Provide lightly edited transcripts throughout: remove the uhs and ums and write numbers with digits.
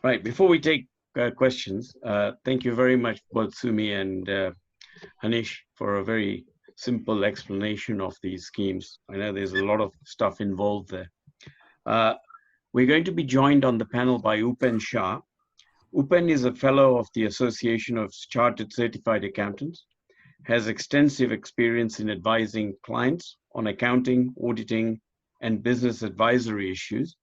Right. Before we take questions, thank you very much, both Sumi and Hanish, for a very simple explanation of these schemes. I know there's a lot of stuff involved there. We're going to be joined on the panel by Upen Shah. Upen is a fellow of the Association of Chartered Certified Accountants, has extensive experience in advising clients on accounting, auditing, and business advisory issues,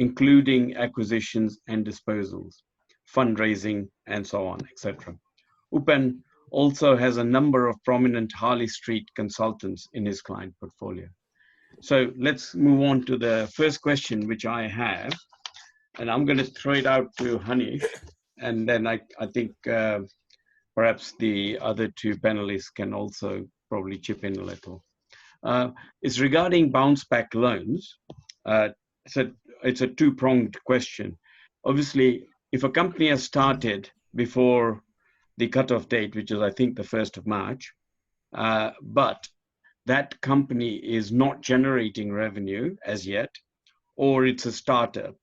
including acquisitions and disposals, fundraising, and so on, etc. Upen also has a number of prominent Harley Street consultants in his client portfolio. So let's move on to the first question, which I have, and I'm going to throw it out to Hanish, and then I think perhaps the other two panelists can also probably chip in a little. It's regarding bounce back loans. So it's a two-pronged question. Obviously, if a company has started before the cutoff date, which is, I think, the 1st of March, but that company is not generating revenue as yet, or it's a startup,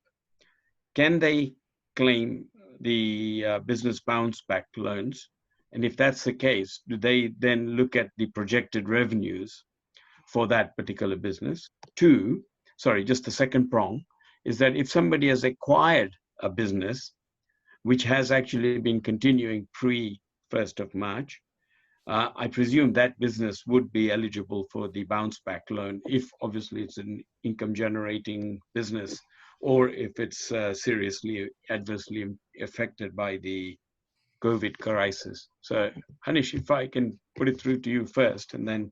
can they claim the business bounce back loans? And if that's the case, do they then look at the projected revenues for that particular business? Two, sorry, just the second prong, is that if somebody has acquired a business which has actually been continuing pre-1st of March, I presume that business would be eligible for the bounce back loan if obviously it's an income generating business, or if it's seriously adversely affected by the COVID crisis. So Hanish, if I can put it through to you first, and then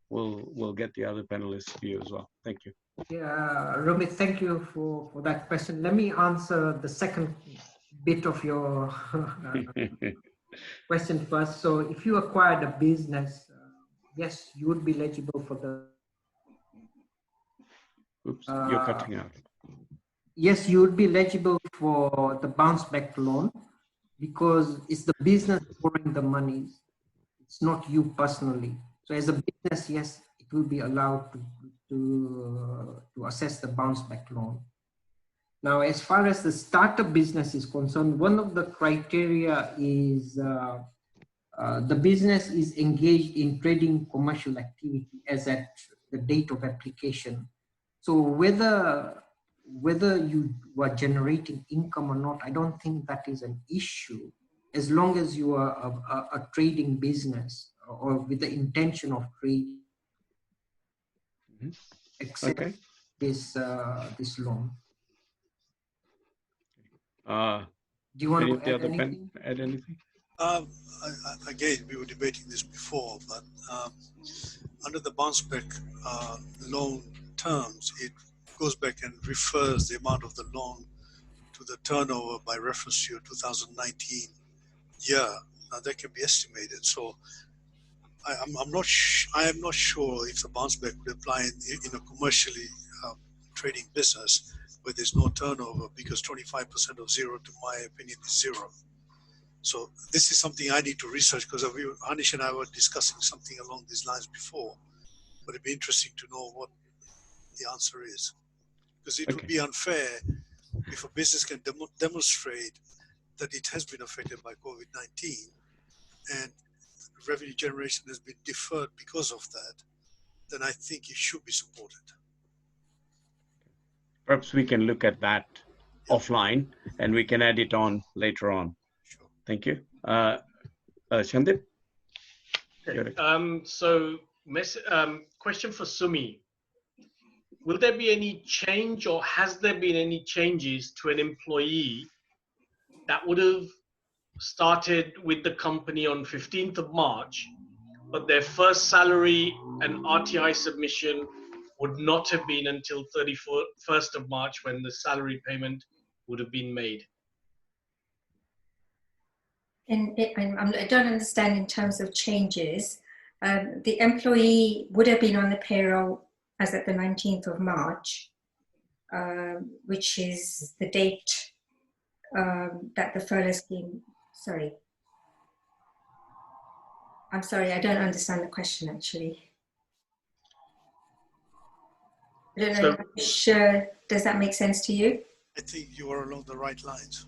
we'll get the other panelists' view as well. Thank you. Yeah, Romit, thank you for that question. Let me answer the second bit of your question first. So if you acquired a business, yes, you would be eligible for the... Oops, you're cutting out. Yes, you would be eligible for the bounce back loan because it's the business borrowing the money. It's not you personally. So as a business, yes, it will be allowed to assess the bounce back loan. Now, as far as the startup business is concerned, one of the criteria is the business is engaged in trading commercial activity as at the date of application. So whether you were generating income or not, I don't think that is an issue, as long as you are a trading business or with the intention of trading. Accept this loan. Do you want to add anything? Again, we were debating this before, but under the bounce back loan terms, it goes back and refers the amount of the loan to the turnover by reference to your 2019 year. Now that can be estimated. So I am not sure if the bounce back would apply in a commercially trading business where there's no turnover, because 25% of zero, to my opinion, is zero. So this is something I need to research, because Hanish and I were discussing something along these lines before, but it'd be interesting to know what the answer is, because it would be unfair if a business can demonstrate that it has been affected by COVID-19 and revenue generation has been deferred because of that, then I think it should be supported. Perhaps we can look at that offline and we can add it on later on. Sure. Thank you. Shandip? Okay. So question for Sumi. Will there be any change, or has there been any changes to an employee that would have started with the company on 15th of March, but their first salary and RTI submission would not have been until 31st of March, when the salary payment would have been made? I don't understand in terms of changes. The employee would have been on the payroll as at the 19th of March, which is the date that the furlough scheme, sorry. I'm sorry, I don't understand the question actually. I don't know, does that make sense to you? I think you are along the right lines.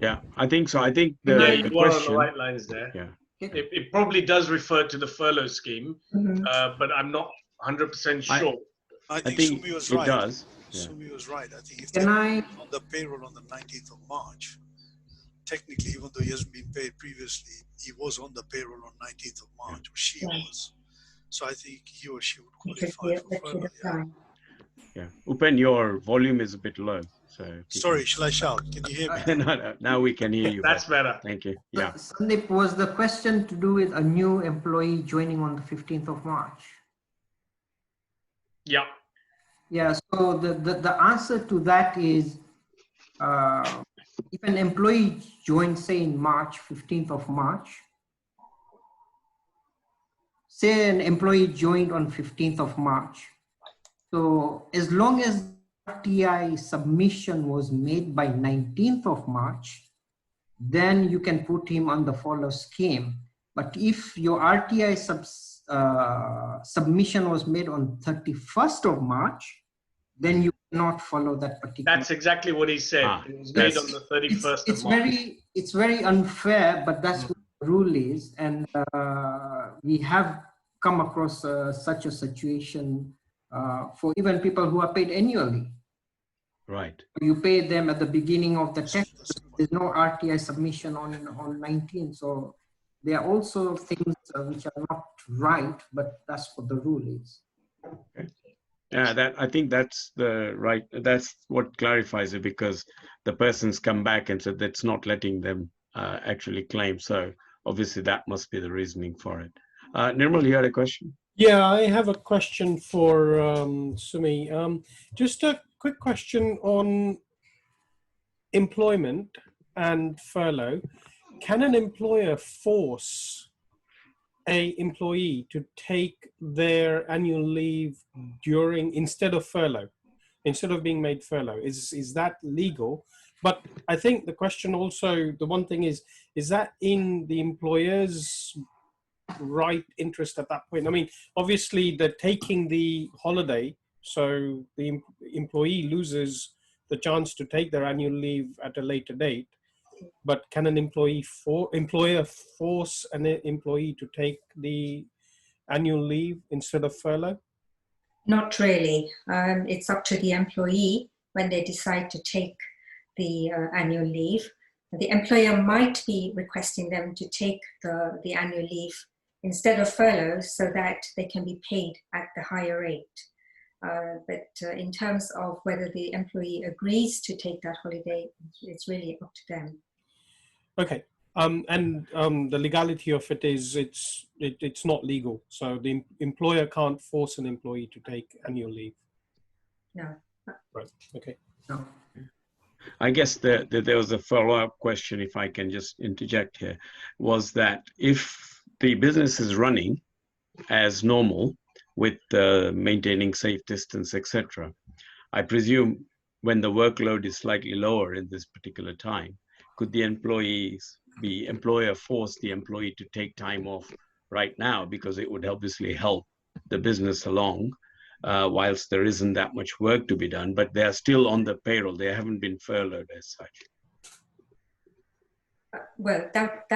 Yeah, I think so. I think Yeah, the you are on the question. right lines there. Yeah. It probably does refer to the furlough scheme, but I'm not 100% sure. I think think Sumi was it right. does. Yeah. Sumi was right. I think if Can they're I? on the payroll on the 19th of March, technically, even though he hasn't been paid previously, he was on the payroll on 19th of March, or she was. So I think he or she would qualify for furlough. Yeah. Yeah. Upen, your volume is a bit low. So Sorry, shall I shout? Can you hear me? no, now we can hear you. That's better. Thank you. Yeah. Sandeep, was the question to do with a new employee joining on the 15th of March? Yeah. Yeah, so the answer to that is if an employee joins, say in March, 15th of March, say an employee joined on 15th of March. So as long as RTI submission was made by 19th of March, then you can put him on the follow scheme. But if your RTI submission was made on 31st of March, then you cannot follow that particular. That's exactly what he said. It was made on the 31st of March. It's very unfair, but that's what the rule is. And we have come across such a situation for even people who are paid annually. Right. You pay them at the beginning of the tax. There's no RTI submission on 19. So there are also things which are not right, but that's what the rule is. Okay. Yeah, I think that's that's what clarifies it, because the person's come back and said that's not letting them actually claim. So obviously that must be the reasoning for it. Nirmal, you had a question? Yeah, I have a question for Sumi. Just a quick question on employment and furlough. Can an employer force a employee to take their annual leave instead of furlough, instead of being made furlough? Is that legal? But I think the question also, the one thing is that in the employer's right interest at that point? I mean, obviously they're taking the holiday, so the employee loses the chance to take their annual leave at a later date. But can an employer force an employee to take the annual leave instead of furlough? Not really. It's up to the employee when they decide to take the annual leave. The employer might be requesting them to take the annual leave instead of furlough so that they can be paid at the higher rate. But in terms of whether the employee agrees to take that holiday, it's really up to them. Okay. And the legality of it is it's not legal. So the employer can't force an employee to take annual leave. No. Right. Okay. No. I guess there was a follow-up question, if I can just interject here, was that if the business is running as normal with maintaining safe distance, etc., I presume when the workload is slightly lower in this particular time, could the employer force the employee to take time off right now, because it would obviously help the business along whilst there isn't that much work to be done, but they're still on the payroll. They haven't been furloughed as such. Well, that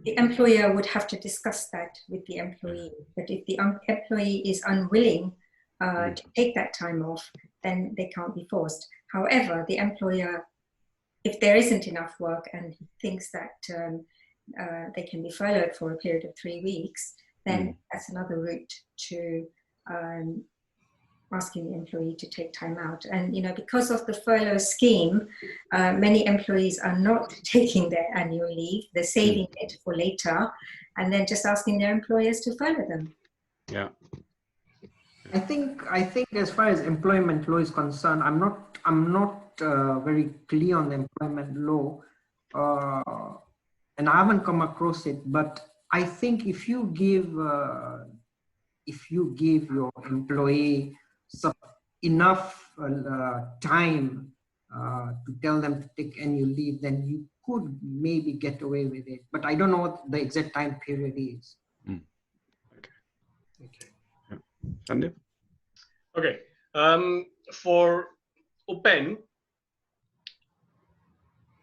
the employer would have to discuss that with the employee. But if the employee is unwilling to take that time off, then they can't be forced. However, the employer, if there isn't enough work and he thinks that they can be furloughed for a period of 3 weeks, then that's another route to asking the employee to take time out. And because of the furlough scheme, many employees are not taking their annual leave. They're saving it for later and then just asking their employers to furlough them. Yeah. I think as far as employment law is concerned, I'm not very clear on the employment law, and I haven't come across it. But I think if you give your employee enough time to tell them to take annual leave, then you could maybe get away with it. But I don't know what the exact time period is. Okay. Sandeep? Okay. For Upen,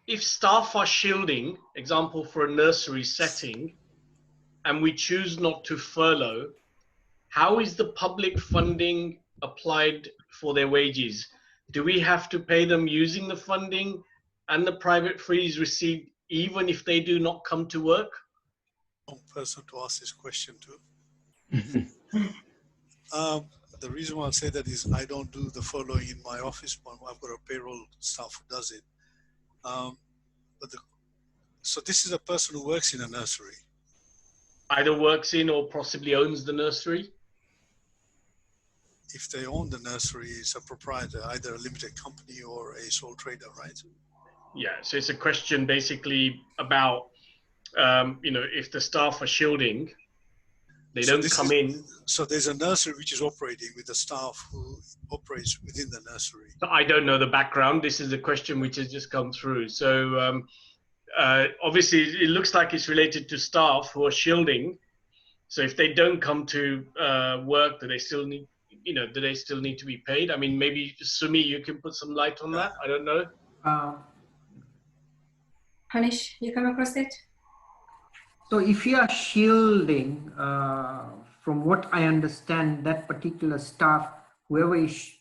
if staff are shielding, example for a nursery setting, and we choose not to furlough, how is the public funding applied for their wages? Do we have to pay them using the funding and the private fees received even if they do not come to work? Wrong person to ask this question to. Mm-hmm. The reason why I'll say that is I don't do the following in my office, but I've got a payroll staff who does it. So this is a person who works in a nursery. Either works in or possibly owns the nursery? If they own the nursery, it's a proprietor, either a limited company or a sole trader, right? Yeah, so it's a question basically about, if the staff are shielding, they don't come in. So there's a nursery which is operating with a staff who operates within the nursery. So I don't know the background. This is a question which has just come through. So obviously, it looks like it's related to staff who are shielding. So if they don't come to work, do they still need, do they still need to be paid? I mean, maybe Sumi, you can put some light on that. I don't know. Hanish, you come across it? So if you are shielding, from what I understand, that particular staff, whoever is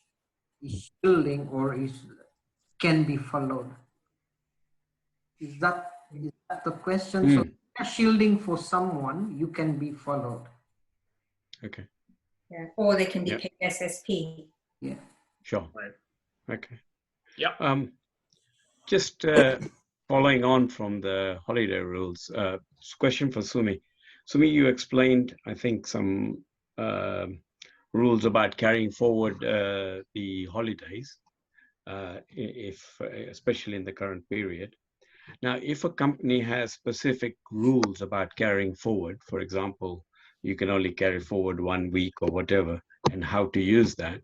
shielding or can be followed. Is that the question? So if you are shielding for someone, you can be followed. Okay. Yeah, or they can be paid SSP. Yeah. Sure. Right. Okay. Yeah. Just following on from the holiday rules, question for Sumi. Sumi, you explained, I think, some rules about carrying forward the holidays, especially in the current period. Now, if a company has specific rules about carrying forward, for example, you can only carry forward 1 week or whatever, and how to use that,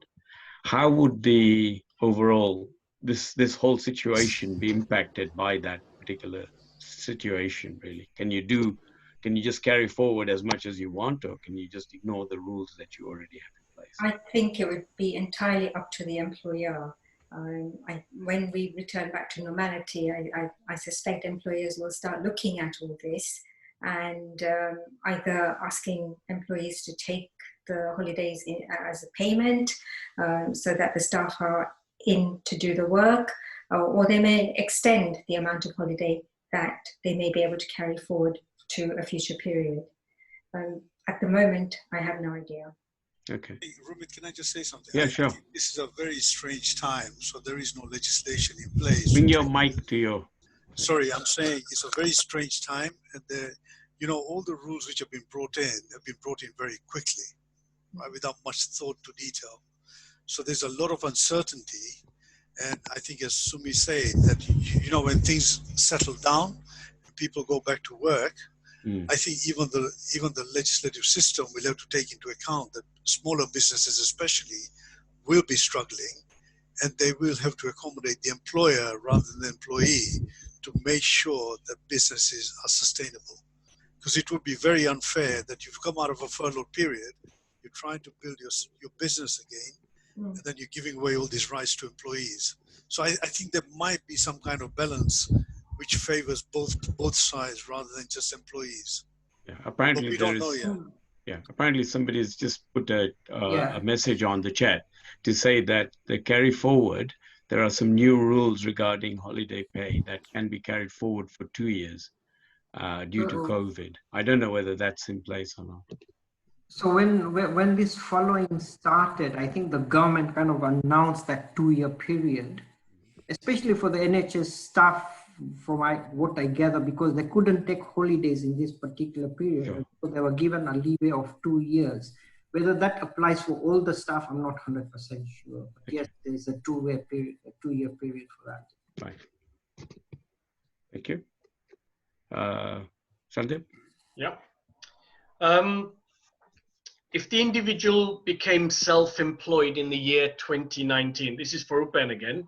how would the overall this whole situation be impacted by that particular situation? Really, can you just carry forward as much as you want, or can you just ignore the rules that you already have in place? I think it would be entirely up to the employer. When we return back to normality, I suspect employers will start looking at all this and either asking employees to take the holidays as a payment so that the staff are in to do the work, or they may extend the amount of holiday that they may be able to carry forward to a future period. At the moment, I have no idea. Okay. Hey, Rumit, can I just say something? Yeah, I sure. think this is a very strange time, so there is no legislation in place. Bring your mic to your... Sorry, I'm saying it's a very strange time, and all the rules which have been brought in very quickly, right, without much thought to detail. So there's a lot of uncertainty, and I think, as Sumi said, that when things settle down and people go back to work, I think even the legislative system will have to take into account that smaller businesses especially will be struggling, and they will have to accommodate the employer rather than the employee to make sure that businesses are sustainable. Because it would be very unfair that you've come out of a furlough period, you're trying to build your business again, and then you're giving away all these rights to employees. So I think there might be some kind of balance which favors both sides rather than just employees. Yeah, apparently but we there don't know is. yet. Yeah, apparently somebody's just put a message on the chat to say that the carry forward, there are some new rules regarding holiday pay that can be carried forward for 2 years due to COVID. I don't know whether that's in place or not. So when this following started, I think the government kind of announced that 2-year period, especially for the NHS staff, from what I gather, because they couldn't take holidays in this particular period. Sure. So they were given a leeway of 2 years. Whether that applies for all the staff, I'm not 100% sure. But yes, there's a 2-year period, for that. Right. Thank you. Sandeep? Yeah. If the individual became self-employed in the year 2019, this is for Upen again,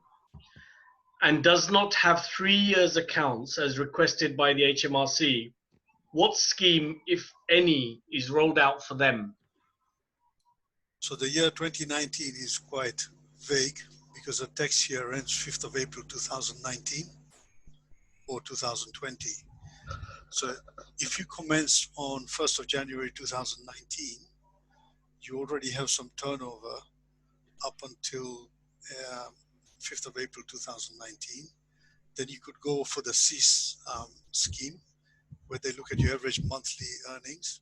and does not have 3 years accounts as requested by the HMRC, what scheme, if any, is rolled out for them? So the year 2019 is quite vague because the tax year ends 5th of April 2019. or 2020. So if you commenced on 1st of January 2019, you already have some turnover up until 5th of April 2019. Then you could go for the CEASE scheme, where they look at your average monthly earnings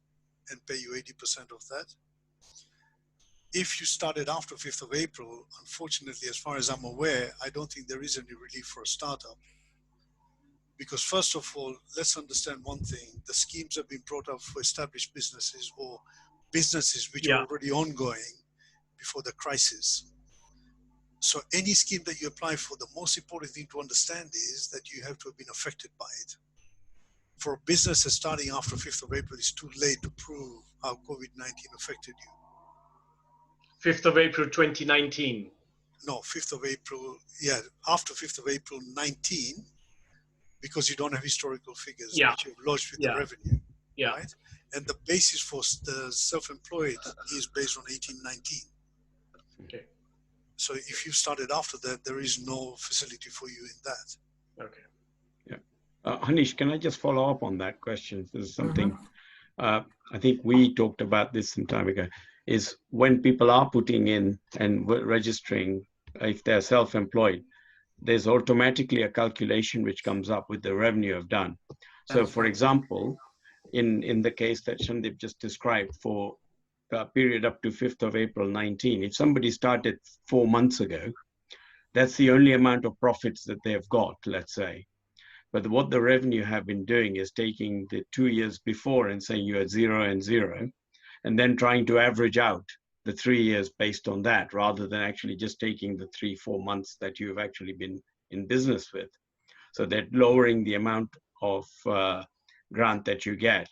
and pay you 80% of that. If you started after 5th of April, unfortunately, as far as I'm aware, I don't think there is any relief for a startup. Because first of all, let's understand one thing. The schemes have been brought up for established businesses or businesses which are already ongoing before the crisis. So any scheme that you apply for, the most important thing to understand is that you have to have been affected by it. For a business that's starting after 5th of April, it's too late to prove how COVID-19 affected you. 5th of April 2019. No, 5th of April, yeah, after 5th of April 19, because you don't have historical figures which you've lodged with the revenue, right? And the basis for the self-employed is based on 1819. Okay. So if you started after that, there is no facility for you in that. Okay. Yeah. Hanish, can I just follow up on that question? This is something I think we talked about this some time ago, is when people are putting in and registering, if they're self-employed, there's automatically a calculation which comes up with the revenue I've done. So for example, in the case that Shandip just described, for a period up to 5th of April 19, if somebody started 4 months ago, that's the only amount of profits that they've got, let's say. But what the revenue have been doing is taking the 2 years before and saying you're at 0 and 0, and then trying to average out the 3 years based on that, rather than actually just taking the 3-4 months that you've actually been in business with. So they're lowering the amount of grant that you get.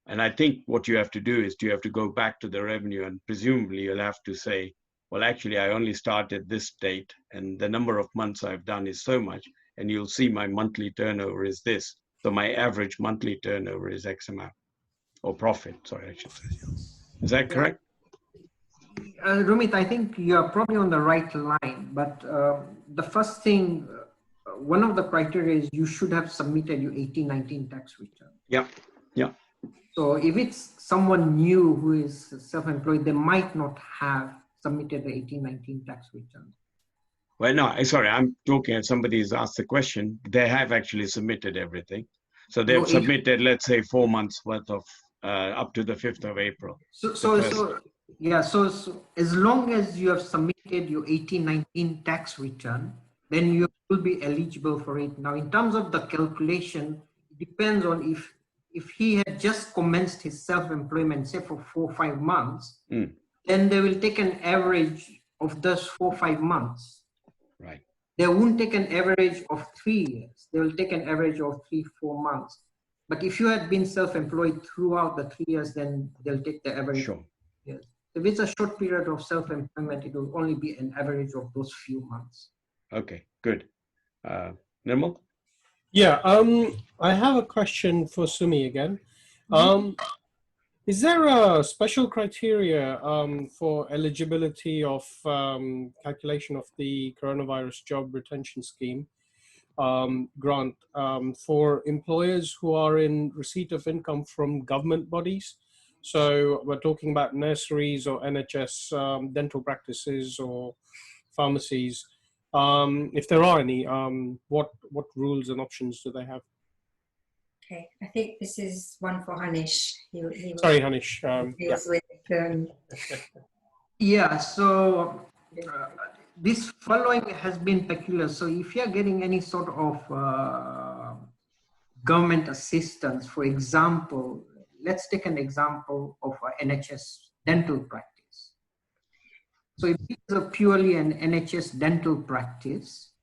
And I think what you have to do is you have to go back to the revenue, and presumably you'll have to say, well, actually, I only started this date and the number of months I've done is so much, and you'll see my monthly turnover is this. So my average monthly turnover is X amount, or profit, sorry, I should say. Is that correct? Rumit, I think you're probably on the right line, but the first thing, one of the criteria is you should have submitted your 1819 tax return. Yeah, yeah. So if it's someone new who is self-employed, they might not have submitted the 1819 tax return. Well, no, sorry, I'm talking as somebody who's asked the question. They have actually submitted everything. So they've submitted, let's say, 4 months worth of up to the 5th of April. So as long as you have submitted your 1819 tax return, then you will be eligible for it. Now, in terms of the calculation, it depends on if he had just commenced his self-employment, say for 4 or 5 months, then they will take an average of those 4 or 5 months. Right. They won't take an average of 3 years. They will take an average of 3-4 months. But if you had been self-employed throughout the 3 years, then they'll take the average. Sure. Yes. If it's a short period of self-employment, it will only be an average of those few months. Okay, good. Nirmal? Yeah, I have a question for Sumi again. Is there a special criteria for eligibility of calculation of the coronavirus job retention scheme grant for employers who are in receipt of income from government bodies? So we're talking about nurseries or NHS dental practices or pharmacies. If there are any, what rules and options do they have? Okay, I think this is one for Hanish. Sorry, Hanish. Yeah, so this following has been peculiar. So if you're getting any sort of government assistance, for example, let's take an example of an NHS dental practice. So if it's purely an NHS dental practice,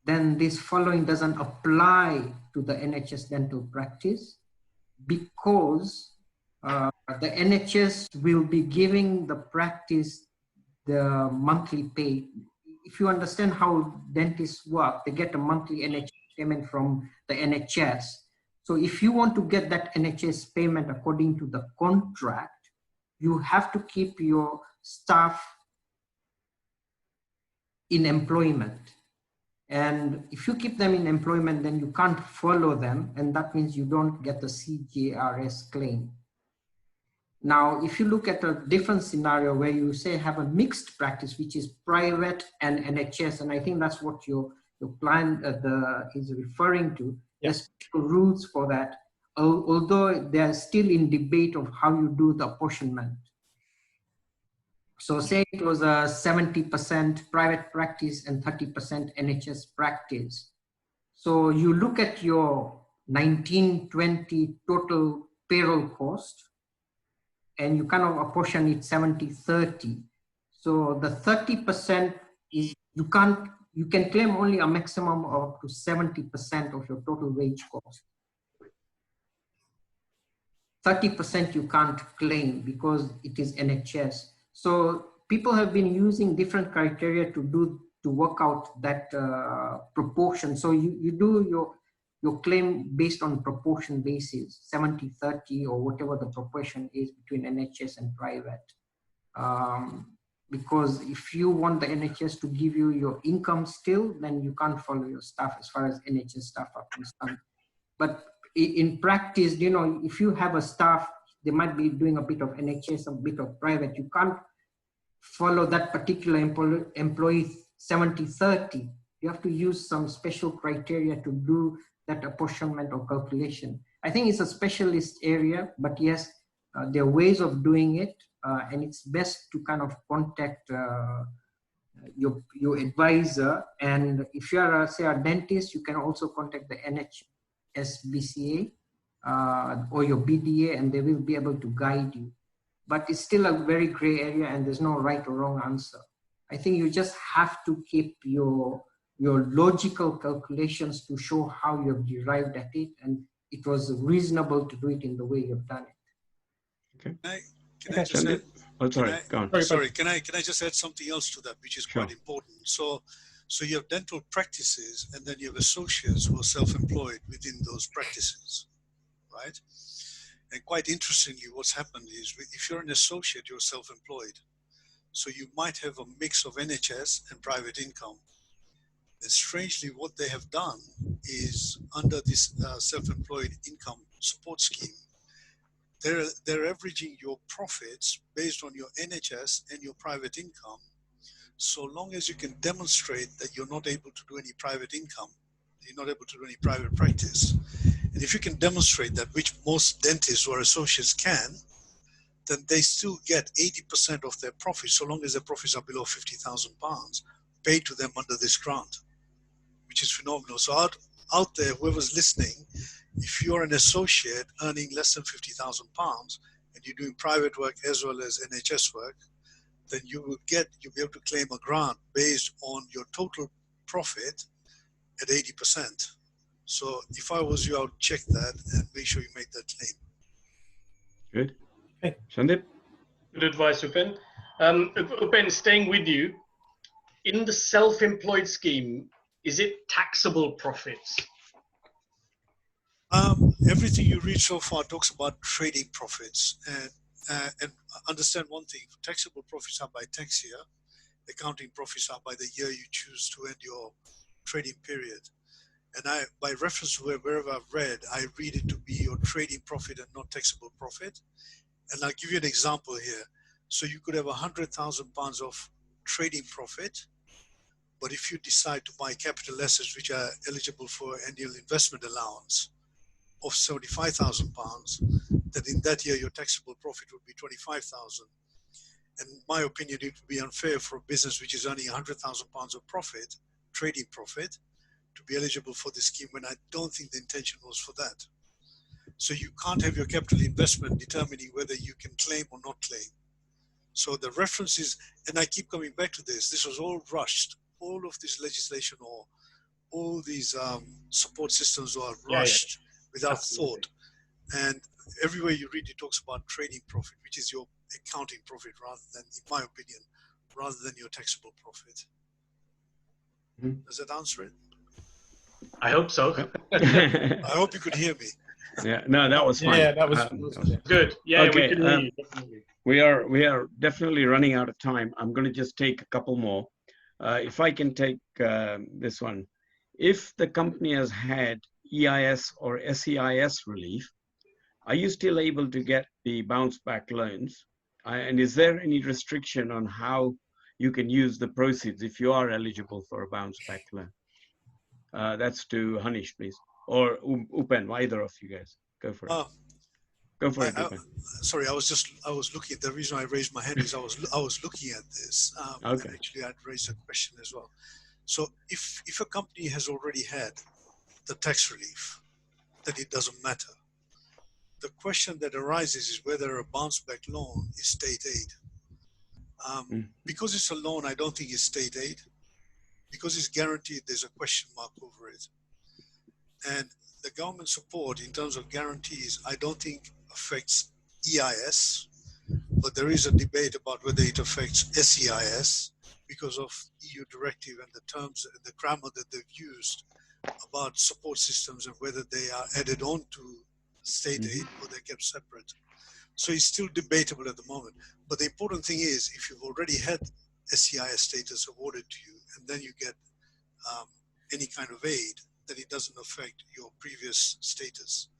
then this following doesn't apply to the NHS dental practice, because the NHS will be giving the practice the monthly pay. If you understand how dentists work, they get a monthly NHS payment from the NHS. So if you want to get that NHS payment according to the contract, you have to keep your staff in employment. And if you keep them in employment, then you can't follow them, and that means you don't get the CJRS claim. Now, if you look at a different scenario where you say have a mixed practice, which is private and NHS, and I think that's what your client is referring to, there's special rules for that, although they are still in debate of how you do the apportionment. So say it was a 70% private practice and 30% NHS practice. So you look at your 1920 total payroll cost, and you kind of apportion it 70-30. So the 30% is, you can claim only a maximum of up to 70% of your total wage cost. 30% you can't claim because it is NHS. So people have been using different criteria to work out that proportion. So you do your claim based on proportion basis, 70-30 or whatever the proportion is between NHS and private. Because if you want the NHS to give you your income still, then you can't follow your staff as far as NHS staff are concerned. But in practice, you know, if you have a staff, they might be doing a bit of NHS, a bit of private. You can't follow that particular employee 70-30. You have to use some special criteria to do that apportionment or calculation. I think it's a specialist area, but yes, there are ways of doing it, and it's best to kind of contact your advisor. And if you are, say, a dentist, you can also contact the NHSBCA or your BDA, and they will be able to guide you. But it's still a very gray area, and there's no right or wrong answer. I think you just have to keep your logical calculations to show how you've derived at it, and it was reasonable to do it in the way you've done it. Okay. Can I just add, oh, sorry, go on. sorry, can I just add something else to that, which is quite important? So you have dental practices, and then you have associates who are self-employed within those practices, right? And quite interestingly, what's happened is if you're an associate, you're self-employed. So you might have a mix of NHS and private income. And strangely, what they have done is under this self-employed income support scheme, they're averaging your profits based on your NHS and your private income, so long as you can demonstrate that you're not able to do any private income, you're not able to do any private practice. And if you can demonstrate that, which most dentists or associates can, then they still get 80% of their profits, so long as their profits are below £50,000, paid to them under this grant, which is phenomenal. So out there, whoever's listening, if you're an associate earning less than £50,000 and you're doing private work as well as NHS work, then you'll be able to claim a grant based on your total profit at 80%. So if I was you, I would check that and make sure you make that claim. Good. Okay. Sandeep? Good advice, Upen. Upen, staying with you, in the self-employed scheme, is it taxable profits? Everything you read so far talks about trading profits, and understand one thing: taxable profits are by tax year, accounting profits are by the year you choose to end your trading period. And by reference to wherever I've read, I read it to be your trading profit and not taxable profit. And I'll give you an example here. So you could have £100,000 of trading profit, but if you decide to buy capital assets which are eligible for annual investment allowance of £75,000, then in that year your taxable profit would be £25,000. And in my opinion, it would be unfair for a business which is earning £100,000 of profit, trading profit, to be eligible for the scheme when I don't think the intention was for that. So you can't have your capital investment determining whether you can claim or not claim. So the reference is, and I keep coming back to this was all rushed. All of this legislation or all these support systems are rushed without thought. And everywhere you read, it talks about trading profit, which is your accounting profit rather than, in my opinion, rather than your taxable profit. Does that answer it? I hope so. I hope you could hear me. Yeah, no, that was fine. Yeah, that was good. Yeah, okay, we can hear you, definitely. We are definitely running out of time. I'm going to just take a couple more. If I can take this one. if the company has had EIS or SEIS relief, are you still able to get the bounce back loans? And is there any restriction on how you can use the proceeds if you are eligible for a bounce back loan? That's to Hanish, please, or Upen, either of you guys. Go for it. Go for it, Upen. Sorry, I was looking. The reason I raised my hand is I was looking at this. Okay. And actually, I'd raised a question as well. So if a company has already had the tax relief, then it doesn't matter. The question that arises is whether a bounce back loan is state aid. Because it's a loan, I don't think it's state aid. Because it's guaranteed, there's a question mark over it. And the government support in terms of guarantees, I don't think affects EIS, but there is a debate about whether it affects SEIS because of EU directive and the terms and the grammar that they've used about support systems and whether they are added on to state aid or they're kept separate. So it's still debatable at the moment. But the important thing is, if you've already had SEIS status awarded to you and then you get any kind of aid, then it doesn't affect your previous status.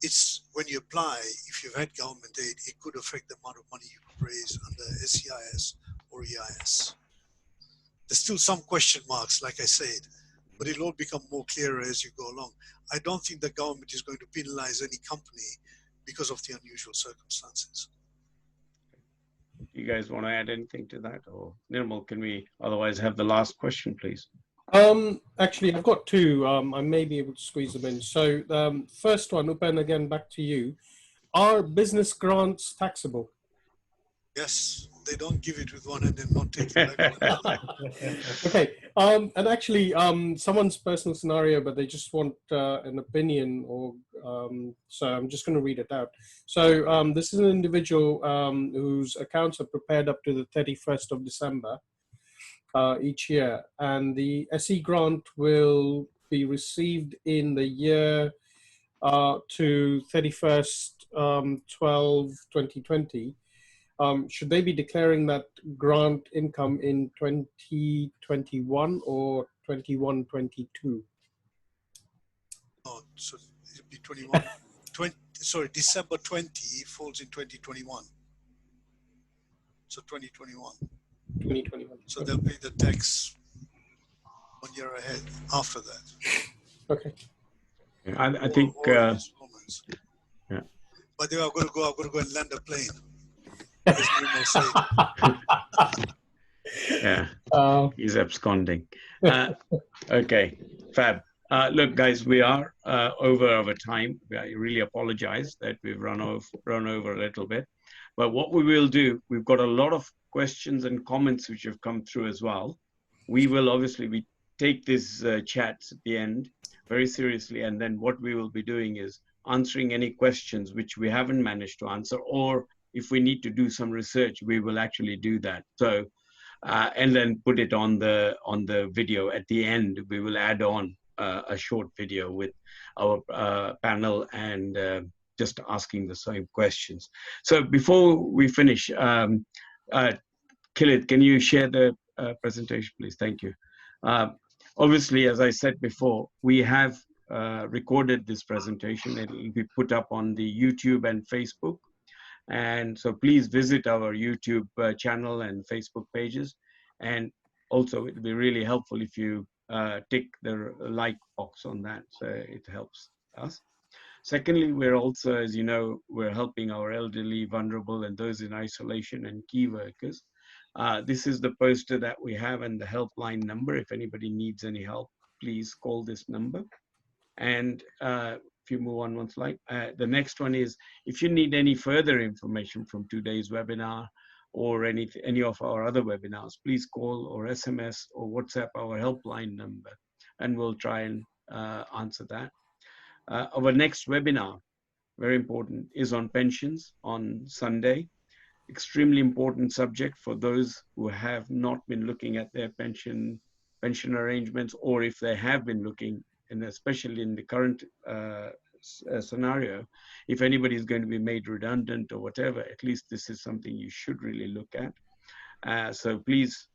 It's when you apply, if you've had government aid, it could affect the amount of money you could raise under SEIS or EIS. There's still some question marks, like I said, but it'll all become more clearer as you go along. I don't think the government is going to penalize any company because of the unusual circumstances. You guys want to add anything to that? Or Nirmal, can we otherwise have the last question, please? Actually, I've got two. I may be able to squeeze them in. So first one, Upen, again, back to you. Are business grants taxable? Yes, they don't give it with one hand and not take it back with another. Okay. And actually, someone's personal scenario, but they just want an opinion, or so I'm just going to read it out. So this is an individual whose accounts are prepared up to the 31st of December each year, and the SE grant will be received in the year to 31st 12/2020. Should they be declaring that grant income in 2021 or 21/22? Oh, so it'll be 21. Sorry, December 20 falls in 2021. So 2021. 2021. So they'll pay the tax 1 year ahead after that. Okay. I think. Yeah. By the way, I've got to go and land a plane. As Nirmal said. Yeah, he's absconding. Okay, fab. Look, guys, we are over our time. I really apologize that we've run over a little bit. But what we will do, we've got a lot of questions and comments which have come through as well. We will obviously take these chats at the end very seriously, and then what we will be doing is answering any questions which we haven't managed to answer, or if we need to do some research, we will actually do that. So, and then put it on the video at the end. We will add on a short video with our panel and just asking the same questions. So before we finish, Khalid, can you share the presentation, please? Thank you. Obviously, as I said before, we have recorded this presentation. It will be put up on the YouTube and Facebook. And so please visit our YouTube channel and Facebook pages. And also, it will be really helpful if you tick the like box on that, so it helps us. Secondly, we're also, as you know, we're helping our elderly, vulnerable, and those in isolation and key workers. This is the poster that we have and the helpline number. If anybody needs any help, please call this number. And if you move on one slide, the next one is, if you need any further information from today's webinar or any of our other webinars, please call or SMS or WhatsApp our helpline number, and we'll try and answer that. Our next webinar, very important, is on pensions on Sunday. Extremely important subject for those who have not been looking at their pension arrangements, or if they have been looking, and especially in the current scenario, if anybody is going to be made redundant or whatever, at least this is something you should really look at. So please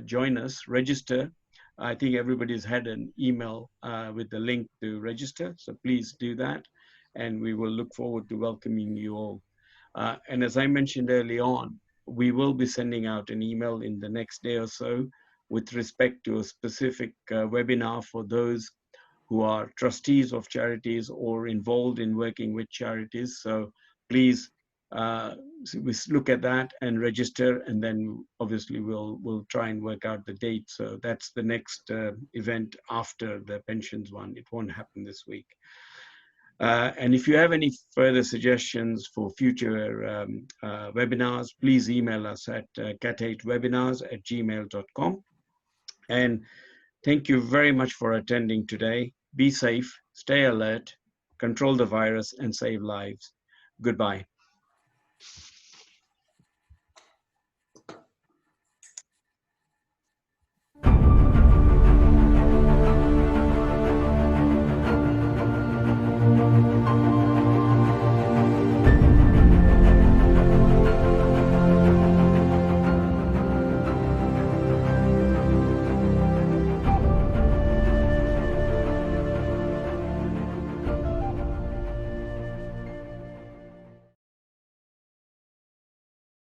join us, register. I think everybody's had an email with the link to register, so please do that, and we will look forward to welcoming you all. And as I mentioned early on, we will be sending out an email in the next day or so with respect to a specific webinar for those who are trustees of charities or involved in working with charities. So please we look at that and register, and then obviously we'll try and work out the date. So that's the next event after the pensions one. It won't happen this week. And if you have any further suggestions for future webinars, please email us at cat8webinars@gmail.com. And thank you very much for attending today. Be safe, stay alert, control the virus, and save lives. Goodbye.